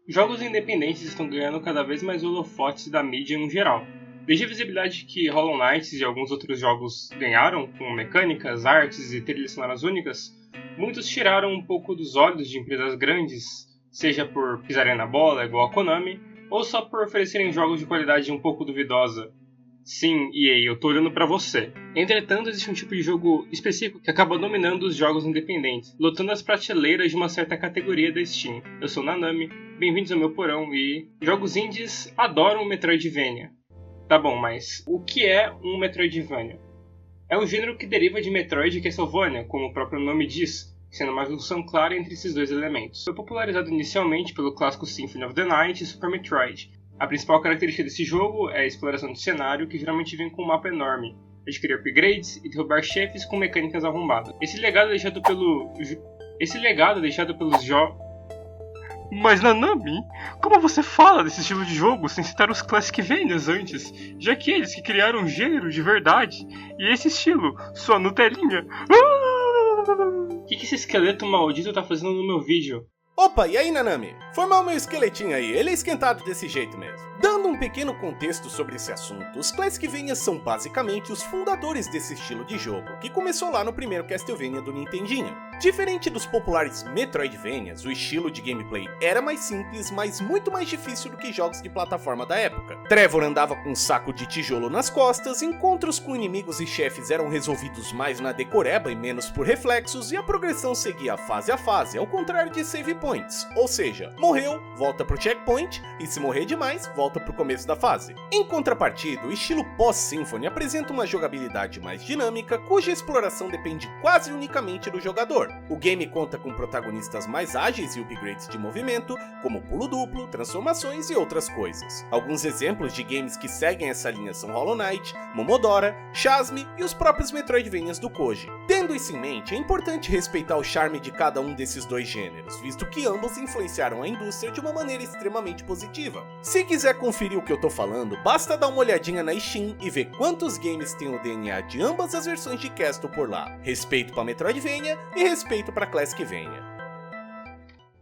Jogos independentes estão ganhando cada vez mais holofotes da mídia no geral. Desde a visibilidade que Hollow Knight e alguns outros jogos ganharam, com mecânicas, artes e trilhas sonoras únicas, muitos tiraram um pouco dos olhos de empresas grandes, seja por pisarem na bola, igual a Konami, ou só por oferecerem jogos de qualidade um pouco duvidosa. Sim, EA, eu tô olhando pra você. Entretanto, existe um tipo de jogo específico que acaba dominando os jogos independentes, lotando as prateleiras de uma certa categoria da Steam. Eu sou Nanami, bem-vindos ao meu porão e... Jogos indies adoram Metroidvania. Tá bom, mas o que é um Metroidvania? É um gênero que deriva de Metroid e Castlevania, como o próprio nome diz, sendo uma junção clara entre esses dois elementos. Foi popularizado inicialmente pelo clássico Symphony of the Night e Super Metroid. A principal característica desse jogo é a exploração de cenário, que geralmente vem com um mapa enorme, adquirir upgrades e derrubar chefes com mecânicas arrombadas. Esse legado deixado pelos jogos... Mas Nanami, como você fala desse estilo de jogo sem citar os Classicvanias antes, já que eles que criaram um gênero de verdade, e esse estilo, sua Nutelinha... O que esse esqueleto maldito tá fazendo no meu vídeo? Opa, e aí Nanami? Formar o meu esqueletinho aí, ele é esquentado desse jeito mesmo. Dando um pequeno contexto sobre esse assunto, os Classicvanias são basicamente os fundadores desse estilo de jogo, que começou lá no primeiro Castlevania do Nintendinho. Diferente dos populares Metroidvanias, o estilo de gameplay era mais simples, mas muito mais difícil do que jogos de plataforma da época. Trevor andava com um saco de tijolo nas costas, encontros com inimigos e chefes eram resolvidos mais na decoreba e menos por reflexos, e a progressão seguia fase a fase, ao contrário de save points, ou seja, morreu, volta pro checkpoint, e se morrer demais, volta pro começo da fase. Em contrapartida, o estilo pós-Symphony apresenta uma jogabilidade mais dinâmica, cuja exploração depende quase unicamente do jogador. O game conta com protagonistas mais ágeis e upgrades de movimento, como pulo duplo, transformações e outras coisas. Alguns exemplos de games que seguem essa linha são Hollow Knight, Momodora, Shazme e os próprios Metroidvanias do Koji. Tendo isso em mente, é importante respeitar o charme de cada um desses dois gêneros, visto que ambos influenciaram a indústria de uma maneira extremamente positiva. Se quiser conferir o que eu tô falando, basta dar uma olhadinha na Steam e ver quantos games tem o DNA de ambas as versões de Castle por lá. Respeito pra Metroidvania e respeito pra Classicvania.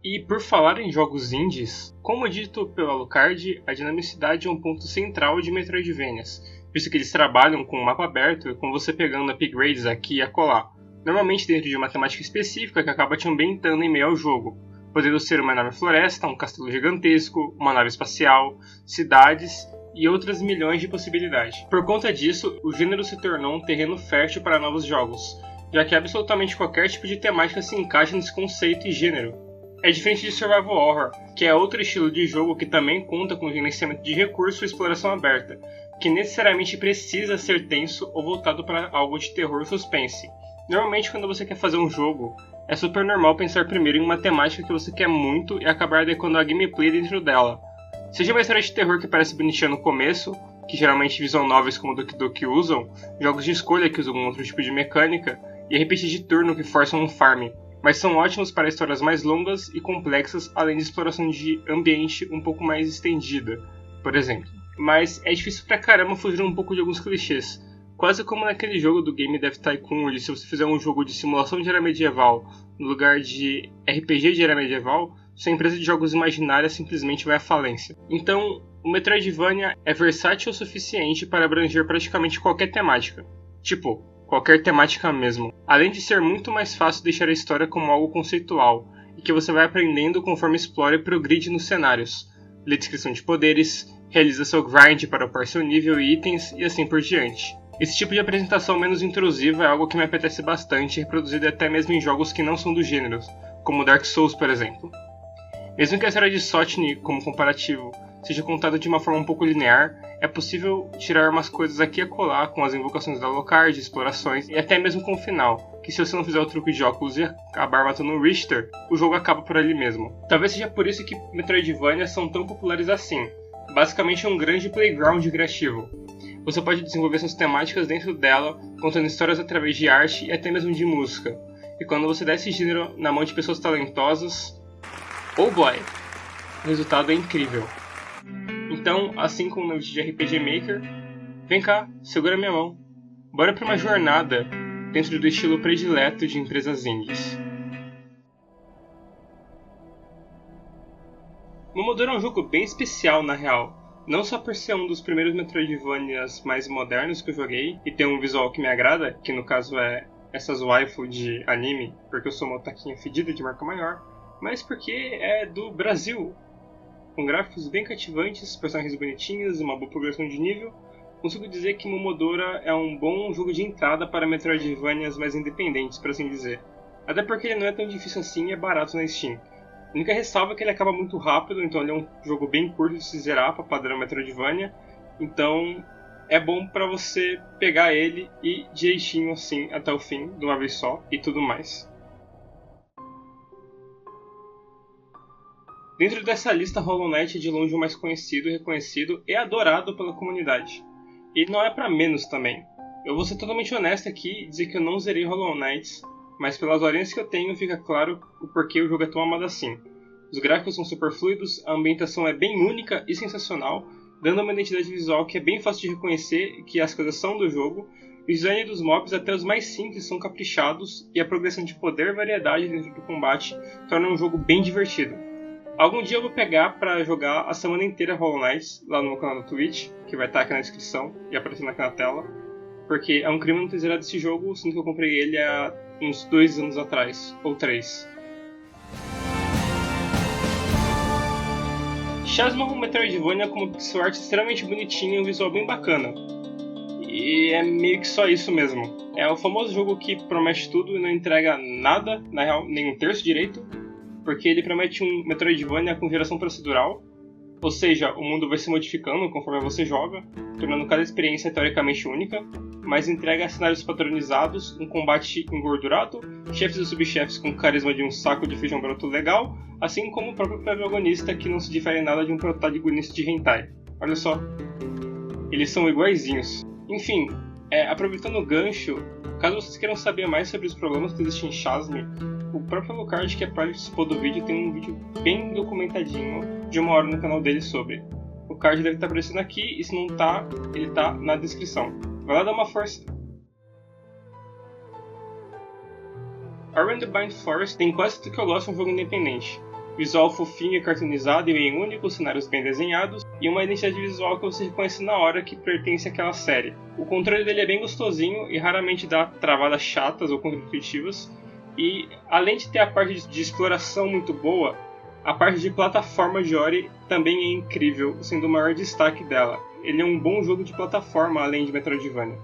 E por falar em jogos indies, como dito pelo Alucard, a dinamicidade é um ponto central de Metroidvanias, visto que eles trabalham com um mapa aberto e com você pegando upgrades aqui e acolá, normalmente dentro de uma temática específica que acaba te ambientando em meio ao jogo, podendo ser uma enorme floresta, um castelo gigantesco, uma nave espacial, cidades e outras milhões de possibilidades. Por conta disso, o gênero se tornou um terreno fértil para novos jogos, já que absolutamente qualquer tipo de temática se encaixa nesse conceito e gênero. É diferente de Survival Horror, que é outro estilo de jogo que também conta com gerenciamento de recursos e exploração aberta, que necessariamente precisa ser tenso ou voltado para algo de terror ou suspense. Normalmente, quando você quer fazer um jogo, é super normal pensar primeiro em uma temática que você quer muito e acabar adequando a gameplay dentro dela. Seja uma história de terror que parece bonitinha no começo, que geralmente visual novels como Doki Doki usam, jogos de escolha que usam outro tipo de mecânica, e RPGs de turno que forçam um farm, mas são ótimos para histórias mais longas e complexas, além de exploração de ambiente um pouco mais estendida, por exemplo. Mas é difícil pra caramba fugir um pouco de alguns clichês. Quase como naquele jogo do Game Dev Tycoon, onde se você fizer um jogo de simulação de era medieval no lugar de RPG de era medieval, sua empresa de jogos imaginária simplesmente vai à falência. Então, o Metroidvania é versátil o suficiente para abranger praticamente qualquer temática. Tipo, qualquer temática mesmo. Além de ser muito mais fácil deixar a história como algo conceitual, e que você vai aprendendo conforme explora e progride nos cenários. Lê descrição de poderes, realiza seu grind para upar seu nível e itens e assim por diante. Esse tipo de apresentação menos intrusiva é algo que me apetece bastante, reproduzido até mesmo em jogos que não são do gênero, como Dark Souls, por exemplo. Mesmo que a história de Sotni, como comparativo, seja contada de uma forma um pouco linear, é possível tirar umas coisas aqui e acolá com as invocações da Alucard, explorações e até mesmo com o final, que se você não fizer o truque de óculos e acabar matando o Richter, o jogo acaba por ali mesmo. Talvez seja por isso que Metroidvania são tão populares assim. Basicamente é um grande playground criativo. Você pode desenvolver suas temáticas dentro dela, contando histórias através de arte e até mesmo de música. E quando você dá esse gênero na mão de pessoas talentosas, oh boy, o resultado é incrível. Então, assim como no vídeo de RPG Maker, vem cá, segura minha mão. Bora pra uma jornada dentro do estilo predileto de empresas indies. Momodora é um jogo bem especial na real, não só por ser um dos primeiros Metroidvanias mais modernos que eu joguei e ter um visual que me agrada, que no caso é essas waifu de anime, porque eu sou uma otaquinha fedida de marca maior, mas porque é do Brasil, com gráficos bem cativantes, personagens bonitinhos e uma boa progressão de nível. Consigo dizer que Momodora é um bom jogo de entrada para Metroidvanias mais independentes, por assim dizer. Até porque ele não é tão difícil assim e é barato na Steam. A única ressalva é que ele acaba muito rápido, então ele é um jogo bem curto de se zerar para padrão Metroidvania. Então é bom para você pegar ele e direitinho assim até o fim, de uma vez só, e tudo mais. Dentro dessa lista, Hollow Knight é de longe o mais conhecido, reconhecido e adorado pela comunidade. E não é pra menos também. Eu vou ser totalmente honesto aqui e dizer que eu não zerei Hollow Knight, mas pelas horinhas que eu tenho fica claro o porquê o jogo é tão amado assim. Os gráficos são super fluidos, a ambientação é bem única e sensacional, dando uma identidade visual que é bem fácil de reconhecer que as coisas são do jogo. O design dos mobs, até os mais simples, são caprichados e a progressão de poder e variedade dentro do combate torna um jogo bem divertido. Algum dia eu vou pegar pra jogar a semana inteira Hollow Knight lá no meu canal do Twitch, que vai estar aqui na descrição e aparecendo aqui na tela, porque é um crime não ter zerado esse jogo, sendo que eu comprei ele há uns 2 anos atrás, ou 3. Chasma é um Metroidvania com uma pixel art extremamente bonitinha e um visual bem bacana. E é meio que só isso mesmo. É o famoso jogo que promete tudo e não entrega nada, na real, nem um terço direito, porque ele promete um Metroidvania com geração procedural, ou seja, o mundo vai se modificando conforme você joga, tornando cada experiência teoricamente única, mas entrega cenários padronizados, um combate engordurado, chefes e subchefes com carisma de um saco de feijão broto legal, assim como o próprio protagonista que não se difere nada de um protagonista de hentai. Olha só, eles são iguaizinhos. Enfim, aproveitando o gancho, caso vocês queiram saber mais sobre os problemas que existem em Chasme, o próprio Alucard, que participou do vídeo, tem um vídeo bem documentadinho de 1 hora no canal dele sobre. O card deve estar aparecendo aqui, e se não tá, ele tá na descrição. Vai lá dar uma força. Ori and the Blind Forest tem quase tudo que eu gosto de um jogo independente. Visual fofinho e cartoonizado e bem único, cenários bem desenhados, e uma identidade visual que você reconhece na hora que pertence àquela série. O controle dele é bem gostosinho e raramente dá travadas chatas ou contra-intuitivas. E além de ter a parte de exploração muito boa, a parte de plataforma de Ori também é incrível, sendo o maior destaque dela. Ele é um bom jogo de plataforma além de Metroidvania.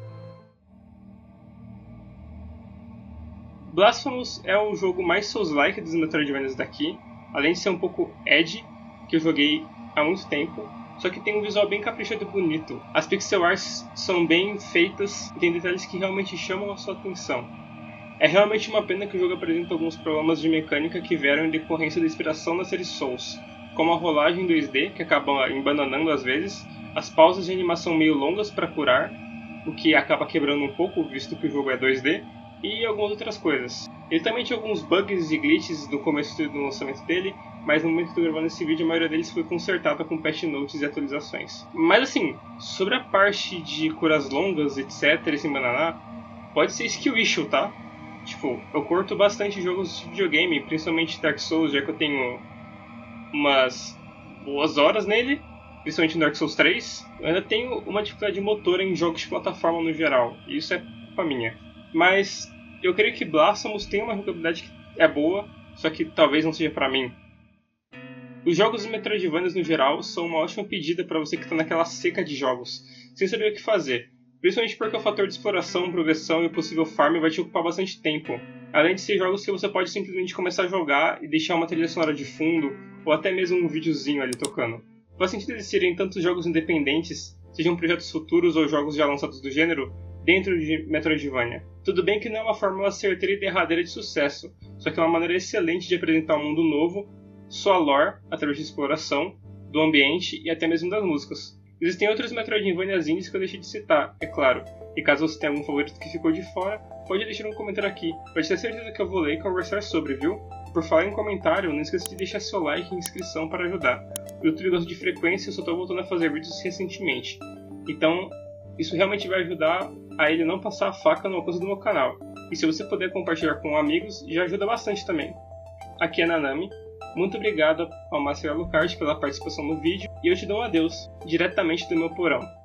Blasphemous é o jogo mais Souls-like dos Metroidvanias daqui, além de ser um pouco edgy, que eu joguei há muito tempo, só que tem um visual bem caprichado e bonito. As pixel arts são bem feitas e tem detalhes que realmente chamam a sua atenção. É realmente uma pena que o jogo apresenta alguns problemas de mecânica que vieram em decorrência da inspiração da série Souls, como a rolagem 2D, que acaba embananando às vezes, as pausas de animação meio longas para curar, o que acaba quebrando um pouco, visto que o jogo é 2D, e algumas outras coisas. Ele também tinha alguns bugs e glitches no começo do lançamento dele, mas no momento que eu tô gravando esse vídeo, a maioria deles foi consertada com patch notes e atualizações. Mas assim, sobre a parte de curas longas, etc, esse bananá, pode ser skill issue, tá? Tipo, eu curto bastante jogos de videogame, principalmente Dark Souls, já que eu tenho umas boas horas nele, principalmente no Dark Souls 3. Eu ainda tenho uma dificuldade motora em jogos de plataforma no geral, e isso é culpa minha. Mas eu creio que Blasphemous tem uma jogabilidade que é boa, só que talvez não seja pra mim. Os jogos Metroidvanias no geral são uma ótima pedida para você que está naquela seca de jogos, sem saber o que fazer. Principalmente porque o fator de exploração, progressão e possível farm vai te ocupar bastante tempo. Além de ser jogos que você pode simplesmente começar a jogar e deixar uma trilha sonora de fundo, ou até mesmo um videozinho ali tocando. Faz sentido existirem tantos jogos independentes, sejam projetos futuros ou jogos já lançados do gênero, dentro de Metroidvania. Tudo bem que não é uma fórmula certeira e derradeira de sucesso, só que é uma maneira excelente de apresentar um mundo novo, sua lore, através de exploração, do ambiente e até mesmo das músicas. Existem outros Metroidvanias indies que eu deixei de citar, é claro, e caso você tenha algum favorito que ficou de fora, pode deixar um comentário aqui, pode ter certeza que eu vou ler e conversar sobre, viu? Por falar em comentário, não esqueça de deixar seu like e inscrição para ajudar. O YouTube gosta de frequência e eu só estou voltando a fazer vídeos recentemente, então isso realmente vai ajudar a ele não passar a faca no alcance do meu canal. E se você puder compartilhar com amigos, já ajuda bastante também. Aqui é Nanami, Muito obrigado ao Master Alucard pela participação no vídeo, e eu te dou um adeus, diretamente do meu porão.